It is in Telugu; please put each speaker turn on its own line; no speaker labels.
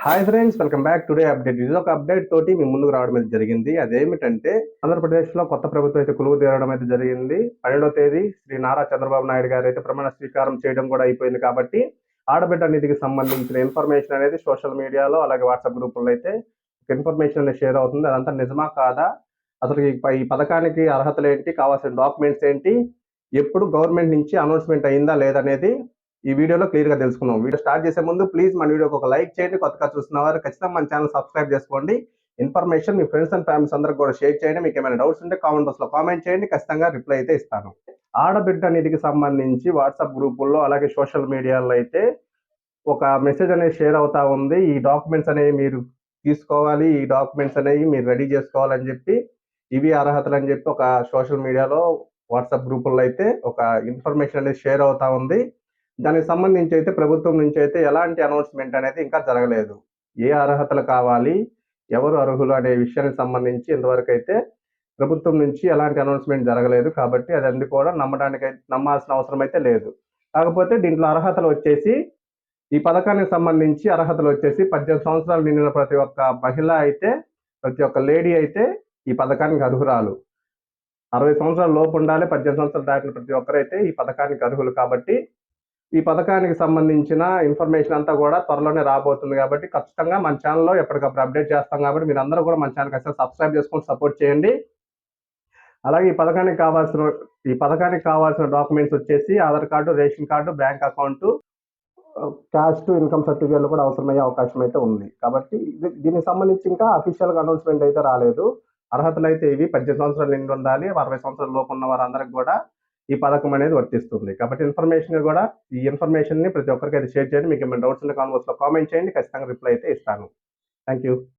Hi friends, welcome back. Today update. ఇది ఒక అప్డేట్ తోటి మీ ముందుకు రావడం అయితే జరిగింది. అదేమిటంటే ఆంధ్రప్రదేశ్లో కొత్త ప్రభుత్వం అయితే కొలువు తీరడం అయితే జరిగింది. 12వ తేదీ శ్రీ నారా చంద్రబాబు నాయుడు గారు అయితే ప్రమాణ స్వీకారం చేయడం కూడా అయిపోయింది. కాబట్టి ఆడబిడ్డ నిధికి సంబంధించిన ఇన్ఫర్మేషన్ అనేది సోషల్ మీడియాలో అలాగే వాట్సాప్ గ్రూపుల్లో అయితే ఇన్ఫర్మేషన్ అనేది షేర్ అవుతుంది. అదంతా నిజమా కాదా, అసలు ఈ పథకానికి అర్హతలు ఏంటి, కావాల్సిన డాక్యుమెంట్స్ ఏంటి, ఎప్పుడు గవర్నమెంట్ నుంచి అనౌన్స్మెంట్ అయిందా లేదనేది ఈ వీడియోలో క్లియర్ గా తెలుసుకుందాం. వీడియో స్టార్ట్ చేసే ముందు ప్లీజ్ మన వీడియోకి ఒక లైక్ చేయండి. కొత్తగా చూస్తున్న వారు ఖచ్చితంగా మన ఛానల్ సబ్స్క్రైబ్ చేసుకోండి. Information me friends and families అందరికి కూడా షేర్ చేయండి. మీకు ఏమైనా డౌట్స్ ఉంటే కామెంట్ బాక్స్ లో కామెంట్ చేయండి, ఖచ్చితంగా రిప్లై అయితే ఇస్తాను. ఆడబిడ్డ నిధికి సంబంధించి వాట్సాప్ గ్రూపుల్లో అలాగే సోషల్ మీడియాలో అయితే ఒక మెసేజ్ అనేది షేర్ అవుతా ఉంది. ఈ డాక్యుమెంట్స్ అనేవి మీరు తీసుకోవాలి, ఈ డాక్యుమెంట్స్ అనేవి మీరు రెడీ చేసుకోవాలని చెప్పి, ఇవి అర్హతలు అని చెప్పి ఒక సోషల్ మీడియాలో వాట్సాప్ గ్రూపుల్లో అయితే ఒక ఇన్ఫర్మేషన్ అనేది షేర్ అవుతా ఉంది. దానికి సంబంధించి అయితే ప్రభుత్వం నుంచి అయితే ఎలాంటి అనౌన్స్మెంట్ అనేది ఇంకా జరగలేదు. ఏ అర్హతలు కావాలి, ఎవరు అర్హులు అనే విషయానికి సంబంధించి ఇంతవరకు అయితే ప్రభుత్వం నుంచి ఎలాంటి అనౌన్స్మెంట్ జరగలేదు. కాబట్టి అది కూడా నమ్మాల్సిన అవసరం అయితే లేదు. కాకపోతే దీంట్లో అర్హతలు వచ్చేసి, ఈ పథకానికి సంబంధించి అర్హతలు వచ్చేసి 18 సంవత్సరాలు నిండిన ప్రతి ఒక్క మహిళ అయితే, ప్రతి ఒక్క లేడీ అయితే ఈ పథకానికి అర్హురాలు. 60 సంవత్సరాల లోపు ఉండాలి. 18 సంవత్సరాలు దాటిన ప్రతి ఒక్కరైతే ఈ పథకానికి అర్హులు. కాబట్టి ఈ పథకానికి సంబంధించిన ఇన్ఫర్మేషన్ అంతా కూడా త్వరలోనే రాబోతుంది. కాబట్టి ఖచ్చితంగా మన ఛానల్లో ఎప్పటికప్పుడు అప్డేట్ చేస్తాం. కాబట్టి మీరు అందరూ కూడా మన ఛానల్ ఖచ్చితంగా సబ్స్క్రైబ్ చేసుకొని సపోర్ట్ చేయండి. అలాగే ఈ పథకానికి కావాల్సిన డాక్యుమెంట్స్ వచ్చేసి Aadhaar card, ration card, bank account, caste, income సర్టిఫికేట్లు కూడా అవసరమయ్యే అవకాశం అయితే ఉంది. కాబట్టి దీనికి సంబంధించి ఇంకా అఫీషియల్గా అనౌన్స్మెంట్ అయితే రాలేదు. అర్హతలు అయితే ఇవి: 18 సంవత్సరాలు నిండి ఉండాలి, 60 సంవత్సరాల లోపు ఉన్న వారందరికి కూడా ఈ పథకం అనేది వర్తిస్తుంది. కాబట్టి ఈ ఇన్ఫర్మేషన్ ని ప్రతి ఒక్కరికి అయితే షేర్ చేయండి. మీకు ఏమైనా డౌట్స్ ఉంటే కామెంట్ బాక్స్ లో కామెంట్ చేయండి, ఖచ్చితంగా రిప్లై అయితే ఇస్తాను. Thank you.